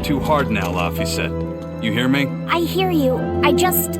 Too hard now, Laphicet. You hear me? I hear you. I just...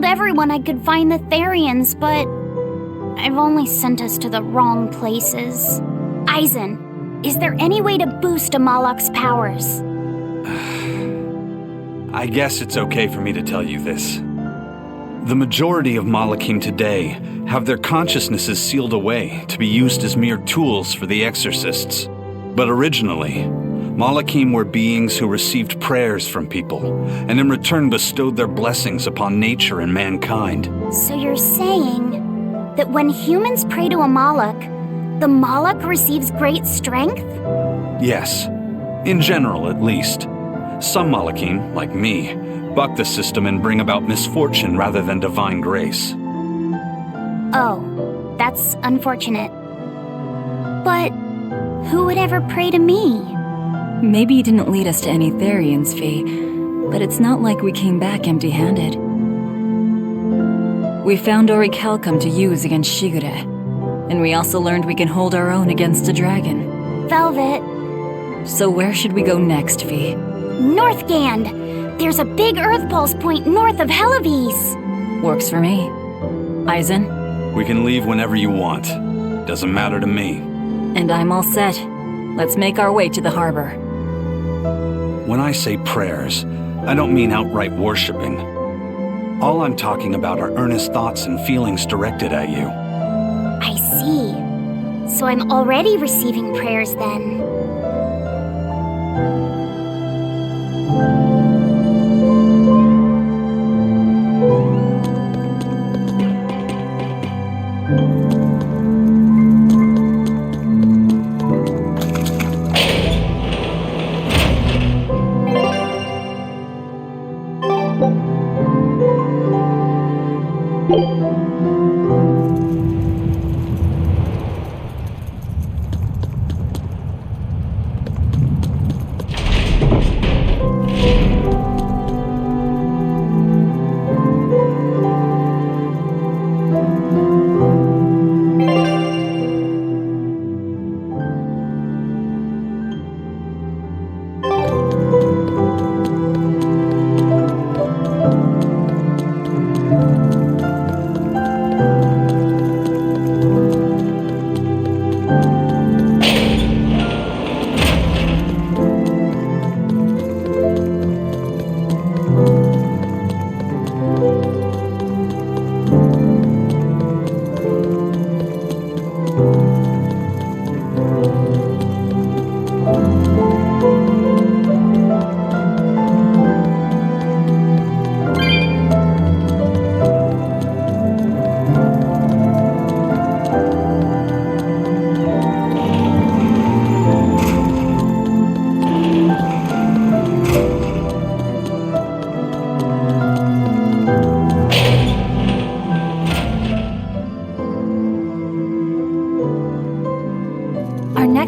everyone I could find the Therians, but I've only sent us to the wrong places. Eisen, is there any way to boost Amalok's powers? I guess it's okay for me to tell you this. The majority of Malakim today have their consciousnesses sealed away to be used as mere tools for the exorcists. But originally, Malakim were beings who received prayers from people, and in return bestowed their blessings upon nature and mankind. So you're saying that when humans pray to Amalok, the Malak receives great strength? Yes, in general at least. Some Malakim, like me, buck the system and bring about misfortune rather than divine grace. Oh, that's unfortunate. But who would ever pray to me? Maybe you didn't lead us to any Therians, Fee, but it's not like we came back empty-handed. We found orichalcum to use against Shigure, and we also learned we can hold our own against a dragon. Velvet. So where should we go next, Fee? Northgand! There's a big Earth Pulse point north of Helivis! Works for me. Eisen? We can leave whenever you want. Doesn't matter to me. And I'm all set. Let's make our way to the harbor. When I say prayers, I don't mean outright worshipping. All I'm talking about are earnest thoughts and feelings directed at you. I see. So I'm already receiving prayers then.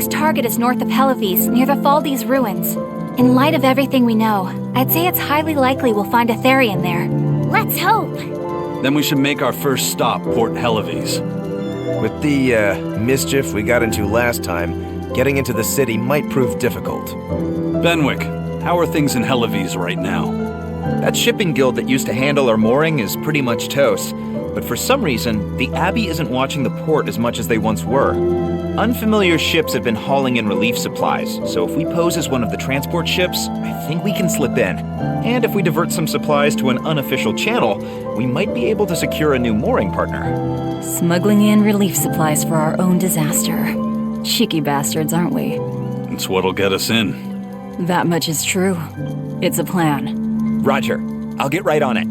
Target is north of Helivis, near the Faldes ruins. In light of everything we know, I'd say it's highly likely we'll find a Therian there. Let's hope! Then we should make our first stop, Port Helivis. With the, mischief we got into last time, getting into the city might prove difficult. Benwick, how are things in Helivis right now? That shipping guild that used to handle our mooring is pretty much toast, but for some reason, the Abbey isn't watching the port as much as they once were. Unfamiliar ships have been hauling in relief supplies, so if we pose as one of the transport ships, I think we can slip in. And if we divert some supplies to an unofficial channel, we might be able to secure a new mooring partner. Smuggling in relief supplies for our own disaster. Cheeky bastards, aren't we? It's what'll get us in. That much is true. It's a plan. Roger. I'll get right on it.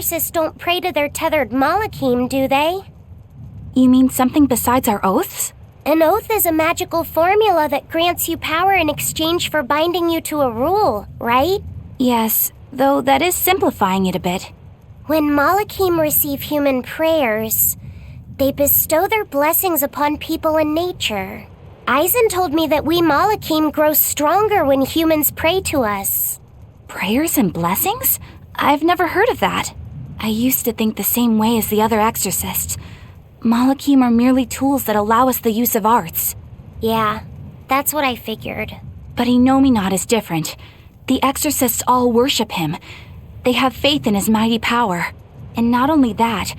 exorcists don't pray to their tethered Malachim, do they? You mean something besides our oaths? An oath is a magical formula that grants you power in exchange for binding you to a rule, right? Yes, though that is simplifying it a bit. When Malachim receive human prayers, they bestow their blessings upon people and nature. Eisen told me that we Malachim grow stronger when humans pray to us. Prayers and blessings? I've never heard of that. I used to think the same way as the other exorcists. Malachim are merely tools that allow us the use of arts. Yeah, that's what I figured. But Inominat is different. The exorcists all worship him. They have faith in his mighty power. And not only that,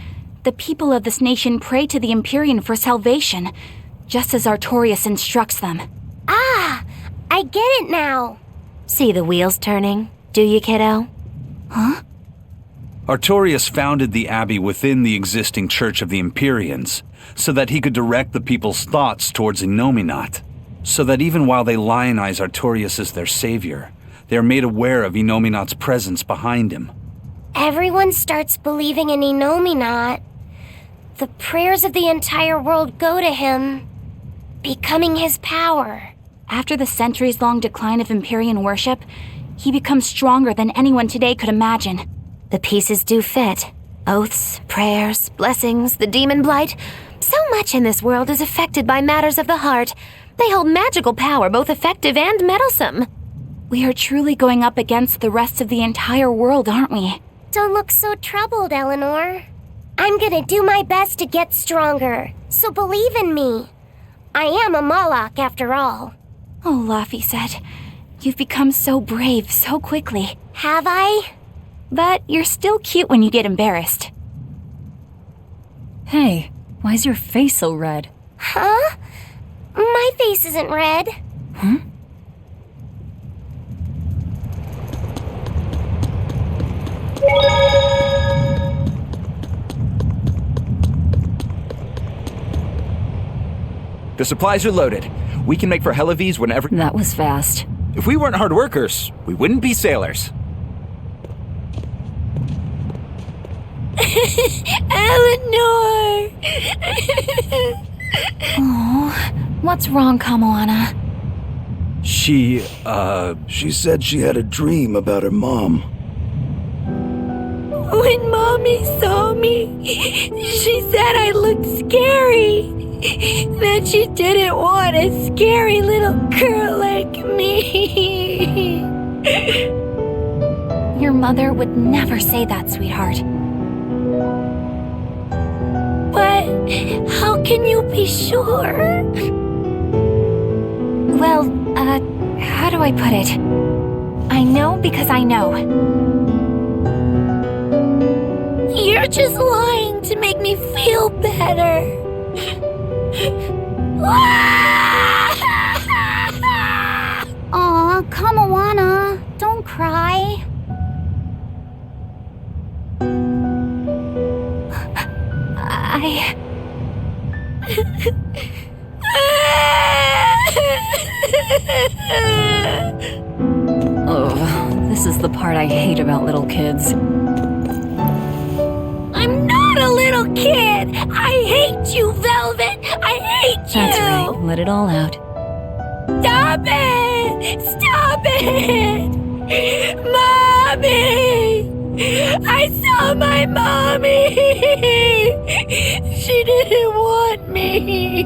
the people of this nation pray to the Empyrean for salvation, just as Artorias instructs them. Ah, I get it now. See the wheels turning, do you, kiddo? Huh? Artorias founded the abbey within the existing Church of the Empyreans, so that he could direct the people's thoughts towards Inominat, so that even while they lionize Artorias as their savior, they are made aware of Inominat's presence behind him. Everyone starts believing in Inominat. The prayers of the entire world go to him, becoming his power. After the centuries-long decline of Empyrean worship, he becomes stronger than anyone today could imagine. The pieces do fit. Oaths, prayers, blessings, the demon blight. So much in this world is affected by matters of the heart. They hold magical power, both effective and meddlesome. We are truly going up against the rest of the entire world, aren't we? Don't look so troubled, Eleanor. I'm gonna do my best to get stronger, so believe in me. I am a Malak after all. Oh, Laphicet, you've become so brave so quickly. Have I? But you're still cute when you get embarrassed. Hey, why's your face so red? Huh? My face isn't red. Huh? The supplies are loaded. We can make for Helavis whenever... That was fast. If we weren't hard workers, we wouldn't be sailors. Eleanor! Oh, what's wrong, Kamoana? She said she had a dream about her mom. When Mommy saw me, she said I looked scary. That she didn't want a scary little girl like me. Your mother would never say that, sweetheart. But how can you be sure? Well, how do I put it? I know because I know. You're just lying to make me feel better. Aw, Kamoana, don't cry. Oh, this is the part I hate about little kids. I'm not a little kid! I hate you, Velvet! I hate you! That's right, let it all out. Stop it! Stop it! Mommy! I saw my mommy! She didn't want me!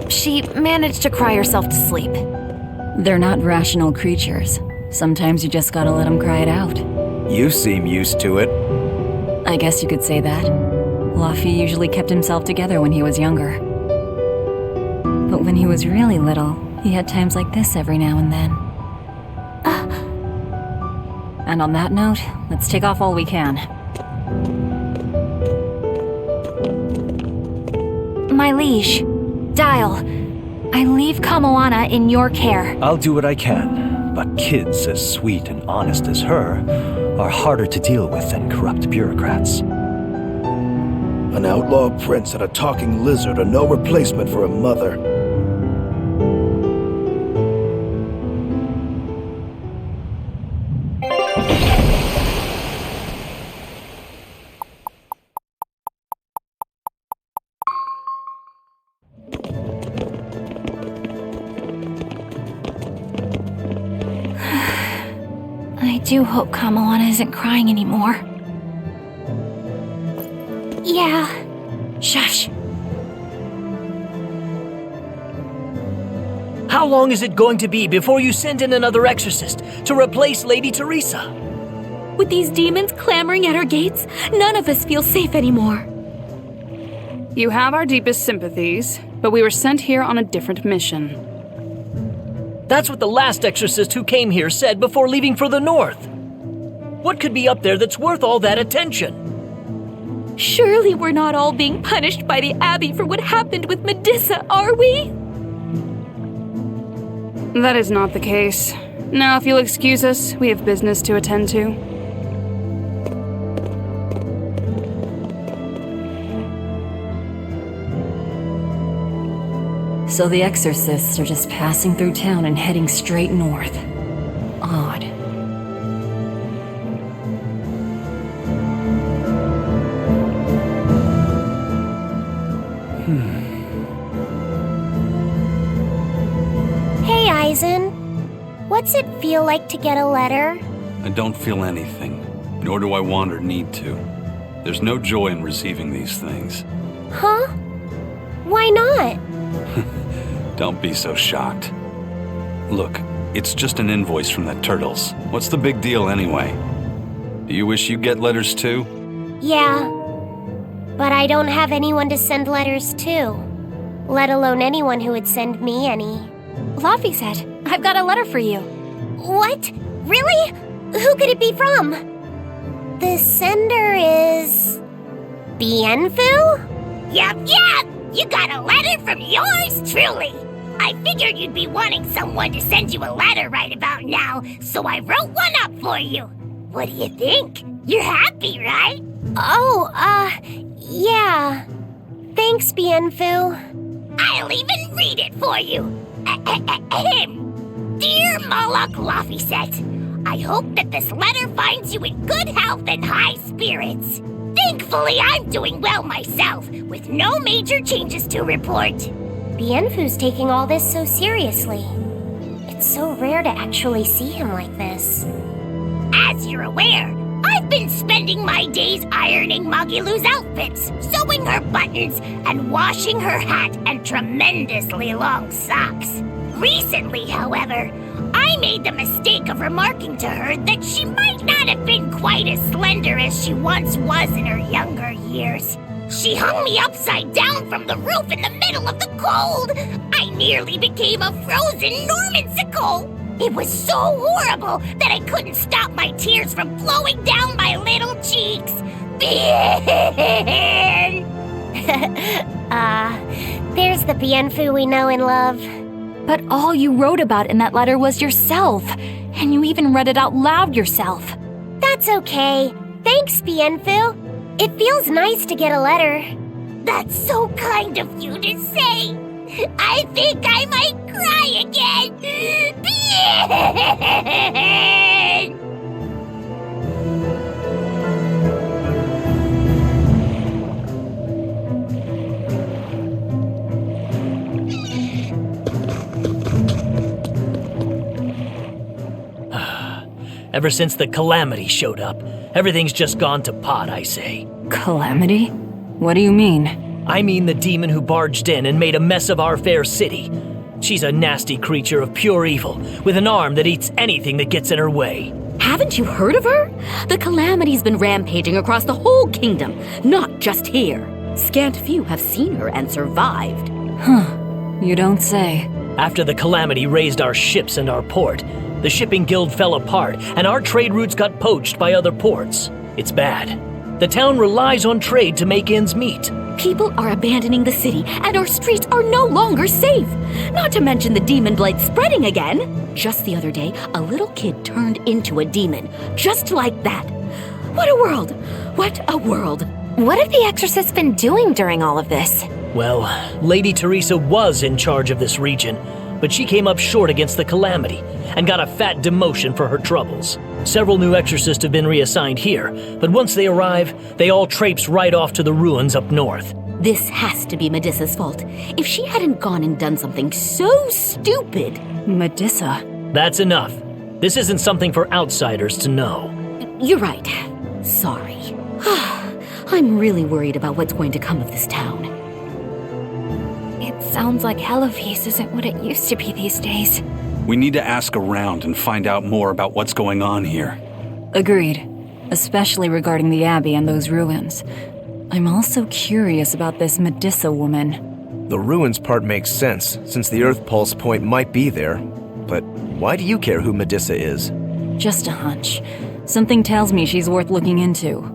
She managed to cry herself to sleep. They're not rational creatures. Sometimes you just gotta let them cry it out. You seem used to it. I guess you could say that. Laffy usually kept himself together when he was younger. But when he was really little, he had times like this every now and then. And on that note, let's take off all we can. My liege, Dial, I leave Kamoana in your care. I'll do what I can, but kids as sweet and honest as her are harder to deal with than corrupt bureaucrats. An outlaw prince and a talking lizard are no replacement for a mother. I do hope Kamalana isn't crying anymore. Yeah. Shush. How long is it going to be before you send in another exorcist to replace Lady Teresa? With these demons clamoring at our gates, none of us feel safe anymore. You have our deepest sympathies, but we were sent here on a different mission. That's what the last exorcist who came here said before leaving for the north. What could be up there that's worth all that attention? Surely we're not all being punished by the Abbey for what happened with Medusa, are we? That is not the case. Now, if you'll excuse us, we have business to attend to. So the exorcists are just passing through town and heading straight north. Odd. Hey, Eisen. What's it feel like to get a letter? I don't feel anything, nor do I want or need to. There's no joy in receiving these things. Huh? Why not? Don't be so shocked. Look, it's just an invoice from the Turtles. What's the big deal anyway? Do you wish you get letters too? Yeah. But I don't have anyone to send letters to. Let alone anyone who would send me any. Laffy said, I've got a letter for you. What? Really? Who could it be from? The sender is... Bienfu? Yup. You got a letter from yours truly. I figured you'd be wanting someone to send you a letter right about now, so I wrote one up for you. What do you think? You're happy, right? Oh, yeah. Thanks, Bienfu. I'll even read it for you. Dear Moloch Laffyset, I hope that this letter finds you in good health and high spirits. Thankfully, I'm doing well myself, with no major changes to report. Bienfu's taking all this so seriously. It's so rare to actually see him like this. As you're aware, I've been spending my days ironing Magilu's outfits, sewing her buttons, and washing her hat and tremendously long socks. Recently, however, I made the mistake of remarking to her that she might not have been quite as slender as she once was in her younger years. She hung me upside down from the roof in the middle of the cold. I nearly became a frozen Normansicle. It was so horrible that I couldn't stop my tears from flowing down my little cheeks. There's the Bienfu we know and love. But all you wrote about in that letter was yourself, and you even read it out loud yourself. That's okay. Thanks, Bienfu. It feels nice to get a letter. That's so kind of you to say. I think I might cry again. Ever since the Calamity showed up, everything's just gone to pot, I say. Calamity? What do you mean? I mean the demon who barged in and made a mess of our fair city. She's a nasty creature of pure evil, with an arm that eats anything that gets in her way. Haven't you heard of her? The Calamity's been rampaging across the whole kingdom, not just here. Scant few have seen her and survived. Huh, you don't say. After the Calamity raised our ships and our port, the shipping guild fell apart and our trade routes got poached by other ports. It's bad. The town relies on trade to make ends meet. People are abandoning the city and our streets are no longer safe. Not to mention the demon blight spreading again. Just the other day, a little kid turned into a demon. Just like that. What a world! What a world! What have the exorcists been doing during all of this? Well, Lady Teresa was in charge of this region, but she came up short against the Calamity and got a fat demotion for her troubles. Several new exorcists have been reassigned here, but once they arrive, they all traipse right off to the ruins up north. This has to be Medusa's fault. If she hadn't gone and done something so stupid... Medusa? That's enough. This isn't something for outsiders to know. You're right. Sorry. I'm really worried about what's going to come of this town. It sounds like Hellafeast isn't what it used to be these days. We need to ask around and find out more about what's going on here. Agreed. Especially regarding the Abbey and those ruins. I'm also curious about this Medusa woman. The ruins part makes sense, since the Earth Pulse point might be there. But why do you care who Medusa is? Just a hunch. Something tells me she's worth looking into.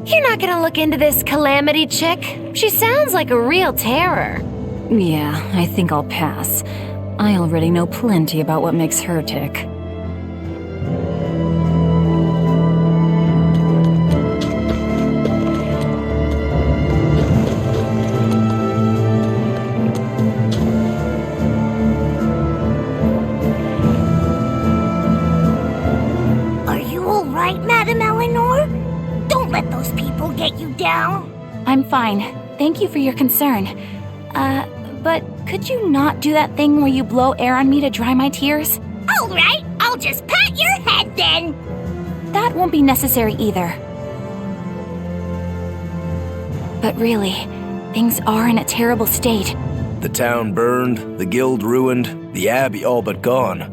You're not gonna look into this Calamity chick? She sounds like a real terror. Yeah, I think I'll pass. I already know plenty about what makes her tick. Are you all right, Madame Eleanor? Don't let those people get you down. I'm fine. Thank you for your concern. But could you not do that thing where you blow air on me to dry my tears? All right, I'll just pat your head then. That won't be necessary either. But really, things are in a terrible state. The town burned, the guild ruined, the abbey all but gone.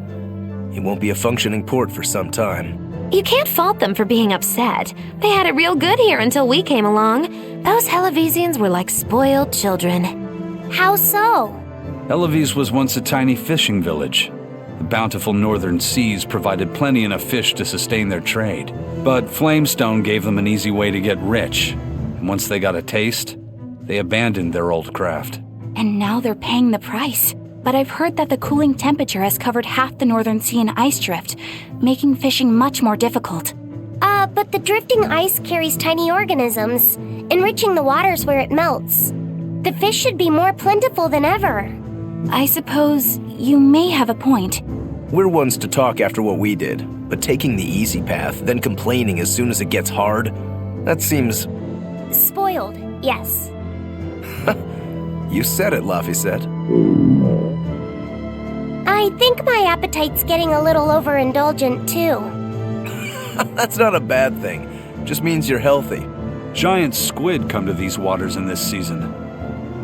It won't be a functioning port for some time. You can't fault them for being upset. They had it real good here until we came along. Those Hellavesians were like spoiled children. How so? Hellafeast was once a tiny fishing village. The bountiful northern seas provided plenty enough fish to sustain their trade. But Flamestone gave them an easy way to get rich. And once they got a taste, they abandoned their old craft. And now they're paying the price. But I've heard that the cooling temperature has covered half the northern sea in ice drift, making fishing much more difficult. But the drifting ice carries tiny organisms, enriching the waters where it melts. The fish should be more plentiful than ever. I suppose you may have a point. We're ones to talk after what we did, but taking the easy path, then complaining as soon as it gets hard, that seems... Spoiled, yes. You said it, Laphicet. I think my appetite's getting a little overindulgent, too. That's not a bad thing. Just means you're healthy. Giant squid come to these waters in this season.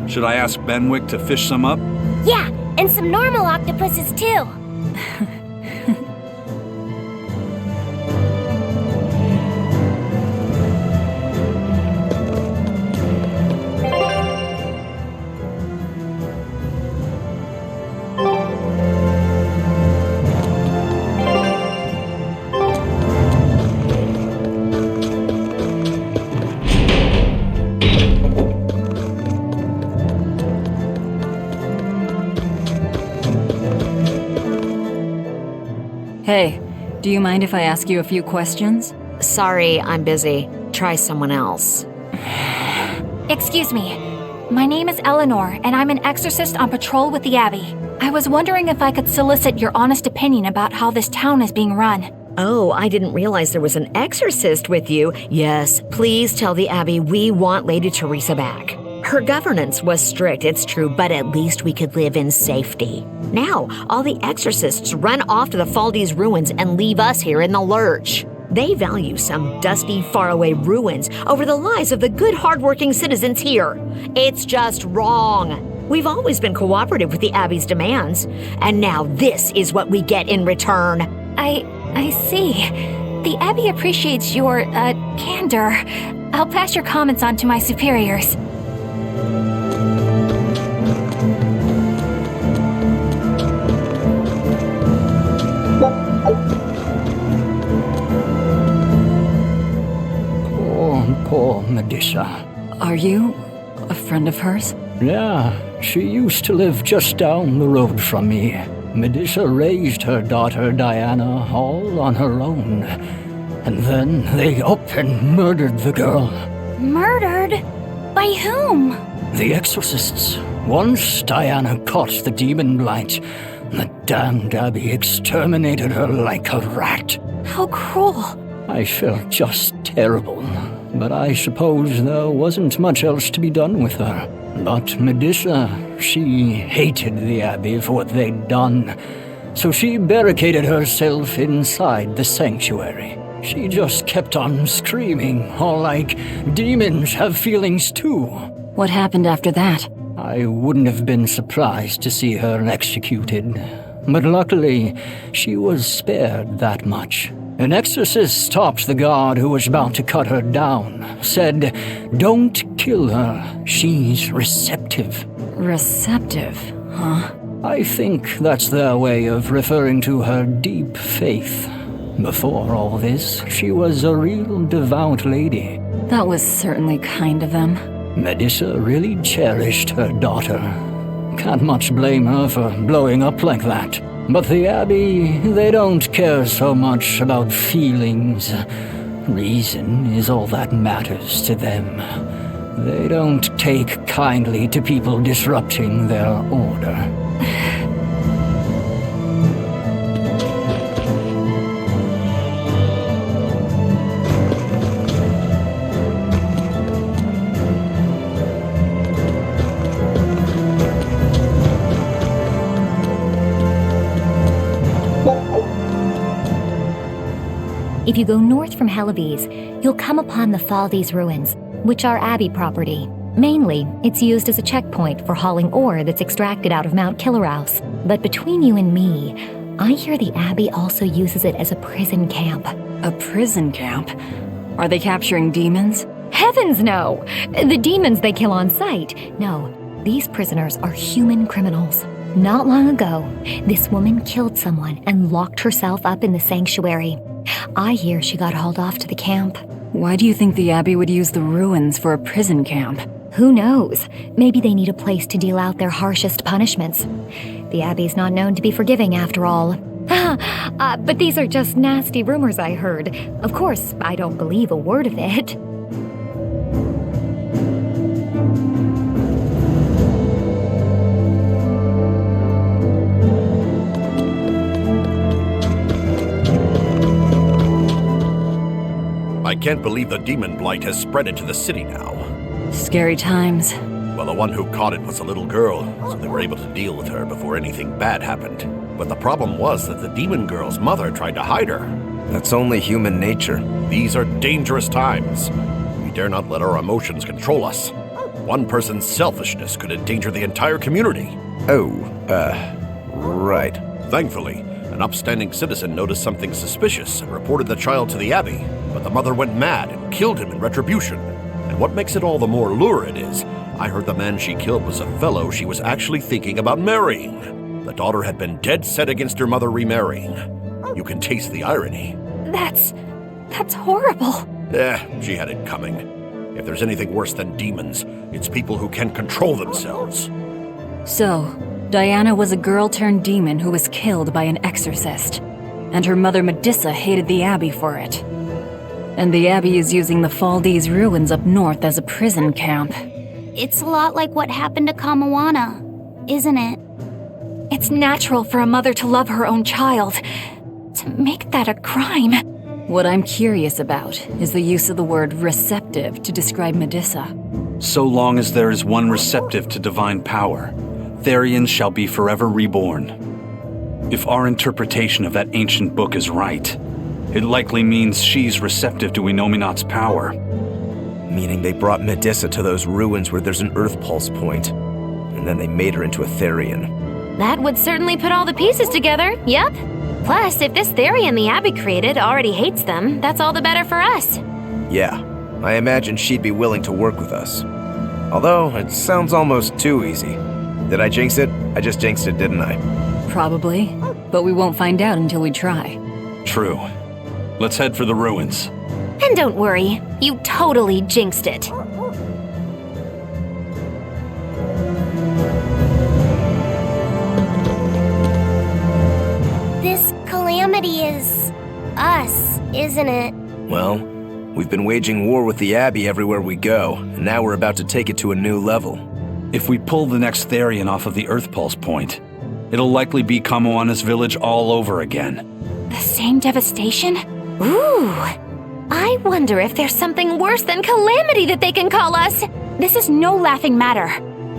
Should I ask Benwick to fish some up? Yeah, and some normal octopuses, too. Hey, do you mind if I ask you a few questions? Sorry, I'm busy. Try someone else. Excuse me. My name is Eleanor, and I'm an exorcist on patrol with the Abbey. I was wondering if I could solicit your honest opinion about how this town is being run. Oh, I didn't realize there was an exorcist with you. Yes, please tell the Abbey we want Lady Teresa back. Her governance was strict, it's true, but at least we could live in safety. Now, all the exorcists run off to the Faldi's ruins and leave us here in the lurch. They value some dusty, faraway ruins over the lives of the good, hardworking citizens here. It's just wrong. We've always been cooperative with the Abbey's demands, and now this is what we get in return. I see. The Abbey appreciates your, candor. I'll pass your comments on to my superiors. Poor Medusa. Are you a friend of hers? Yeah, she used to live just down the road from me. Medusa raised her daughter Diana all on her own. And then they up and murdered the girl. Murdered? By whom? The exorcists. Once Diana caught the demon blight, the damned Abbey exterminated her like a rat. How cruel. I felt just terrible, but I suppose there wasn't much else to be done with her. But Medusa, she hated the Abbey for what they'd done, so she barricaded herself inside the sanctuary. She just kept on screaming, all like, demons have feelings too. What happened after that? I wouldn't have been surprised to see her executed, but luckily, she was spared that much. An exorcist stopped the guard who was about to cut her down, said, "Don't kill her, she's receptive." Receptive, huh? I think that's their way of referring to her deep faith. Before all this, she was a real devout lady. That was certainly kind of them. Medusa really cherished her daughter. Can't much blame her for blowing up like that. But the Abbey, they don't care so much about feelings. Reason is all that matters to them. They don't take kindly to people disrupting their order. If you go north from Helives, you'll come upon the Faldes ruins, which are Abbey property. Mainly, it's used as a checkpoint for hauling ore that's extracted out of Mount Killerhouse. But between you and me, I hear the Abbey also uses it as a prison camp. A prison camp? Are they capturing demons? Heavens no! The demons they kill on sight. No, these prisoners are human criminals. Not long ago, this woman killed someone and locked herself up in the sanctuary. I hear she got hauled off to the camp. Why do you think the Abbey would use the ruins for a prison camp? Who knows? Maybe they need a place to deal out their harshest punishments. The Abbey's not known to be forgiving after all. But these are just nasty rumors I heard. Of course, I don't believe a word of it. I can't believe the demon blight has spread into the city now. Scary times. Well, the one who caught it was a little girl, so they were able to deal with her before anything bad happened. But the problem was that the demon girl's mother tried to hide her. That's only human nature. These are dangerous times. We dare not let our emotions control us. One person's selfishness could endanger the entire community. Right. Thankfully, an upstanding citizen noticed something suspicious and reported the child to the Abbey, but the mother went mad and killed him in retribution. And what makes it all the more lurid is, I heard the man she killed was a fellow she was actually thinking about marrying. The daughter had been dead set against her mother remarrying. You can taste the irony. That's horrible. She had it coming. If there's anything worse than demons, it's people who can't control themselves. So, Diana was a girl-turned-demon who was killed by an exorcist, and her mother Medusa hated the Abbey for it. And the Abbey is using the Faldes ruins up north as a prison camp. It's a lot like what happened to Kamawana, isn't it? It's natural for a mother to love her own child. To make that a crime. What I'm curious about is the use of the word receptive to describe Medusa. So long as there is one receptive to divine power, Therians shall be forever reborn. If our interpretation of that ancient book is right, it likely means she's receptive to Inominat's power. Meaning they brought Medusa to those ruins where there's an Earth Pulse point, and then they made her into a Therian. That would certainly put all the pieces together, yep. Plus, if this Therian the Abbey created already hates them, that's all the better for us. Yeah, I imagine she'd be willing to work with us. Although, it sounds almost too easy. Did I jinx it? I just jinxed it, didn't I? Probably, but we won't find out until we try. True. Let's head for the ruins. And don't worry, you totally jinxed it. This calamity is us, isn't it? Well, we've been waging war with the Abbey everywhere we go, and now we're about to take it to a new level. If we pull the next Therian off of the Earth Pulse point, it'll likely be Kamoana's village all over again. The same devastation? Ooh, I wonder if there's something worse than calamity that they can call us. This is no laughing matter.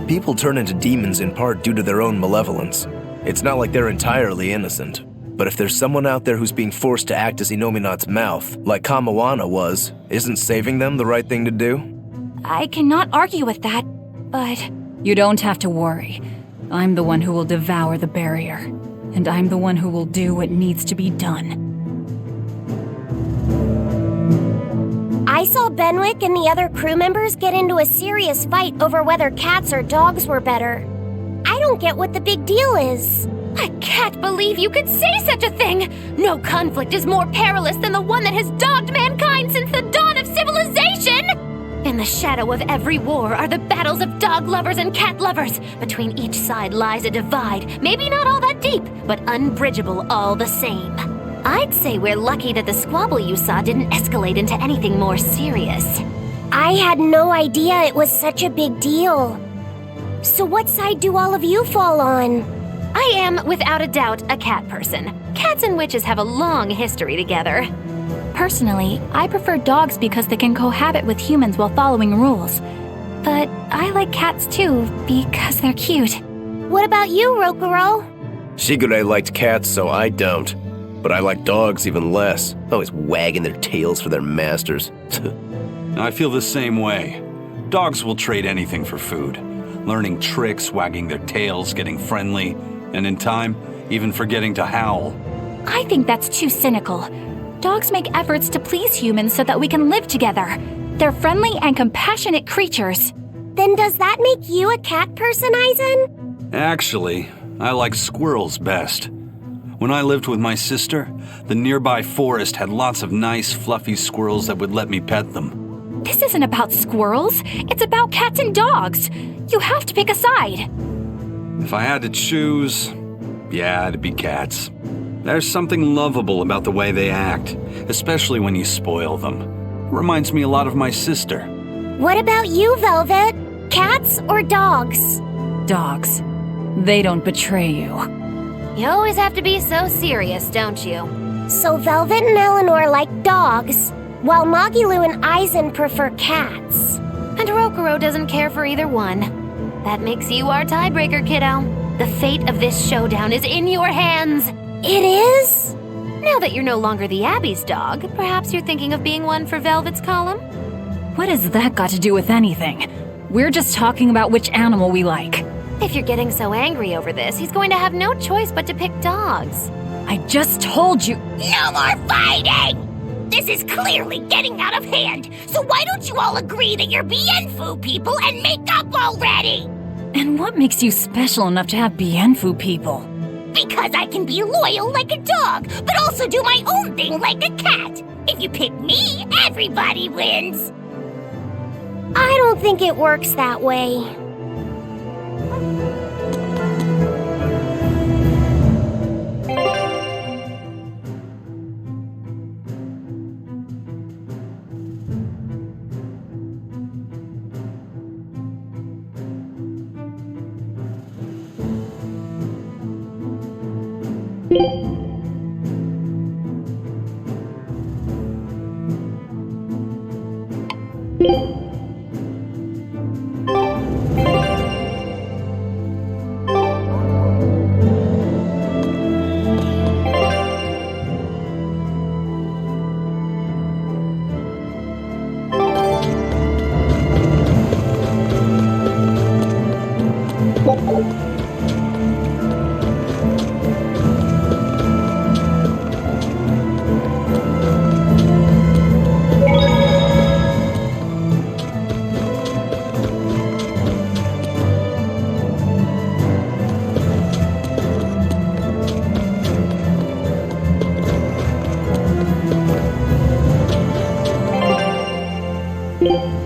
People turn into demons in part due to their own malevolence. It's not like they're entirely innocent. But if there's someone out there who's being forced to act as Inominat's mouth, like Kamawana was, isn't saving them the right thing to do? I cannot argue with that, but... You don't have to worry. I'm the one who will devour the barrier. And I'm the one who will do what needs to be done. I saw Benwick and the other crew members get into a serious fight over whether cats or dogs were better. I don't get what the big deal is. I can't believe you could say such a thing! No conflict is more perilous than the one that has dogged mankind since the dawn of civilization! In the shadow of every war are the battles of dog lovers and cat lovers. Between each side lies a divide, maybe not all that deep, but unbridgeable all the same. I'd say we're lucky that the squabble you saw didn't escalate into anything more serious. I had no idea it was such a big deal. So what side do all of you fall on? I am, without a doubt, a cat person. Cats and witches have a long history together. Personally, I prefer dogs because they can cohabit with humans while following rules. But I like cats too, because they're cute. What about you, Rokuro? Shigure liked cats, so I don't. But I like dogs even less, always wagging their tails for their masters. I feel the same way. Dogs will trade anything for food. Learning tricks, wagging their tails, getting friendly, and in time, even forgetting to howl. I think that's too cynical. Dogs make efforts to please humans so that we can live together. They're friendly and compassionate creatures. Then does that make you a cat person, Aizen? Actually, I like squirrels best. When I lived with my sister, the nearby forest had lots of nice, fluffy squirrels that would let me pet them. This isn't about squirrels. It's about cats and dogs. You have to pick a side. If I had to choose, yeah, it'd be cats. There's something lovable about the way they act, especially when you spoil them. Reminds me a lot of my sister. What about you, Velvet? Cats or dogs? Dogs. They don't betray you. You always have to be so serious, don't you? So Velvet and Eleanor like dogs, while Magilu and Aizen prefer cats. And Rokuro doesn't care for either one. That makes you our tiebreaker, kiddo. The fate of this showdown is in your hands. It is? Now that you're no longer the Abbey's dog, perhaps you're thinking of being one for Velvet's column? What has that got to do with anything? We're just talking about which animal we like. If you're getting so angry over this, he's going to have no choice but to pick dogs. I just told you. No more fighting! This is clearly getting out of hand, so why don't you all agree that you're Bienfu people and make up already? And what makes you special enough to have Bienfu people? Because I can be loyal like a dog, but also do my own thing like a cat. If you pick me, everybody wins. I don't think it works that way. you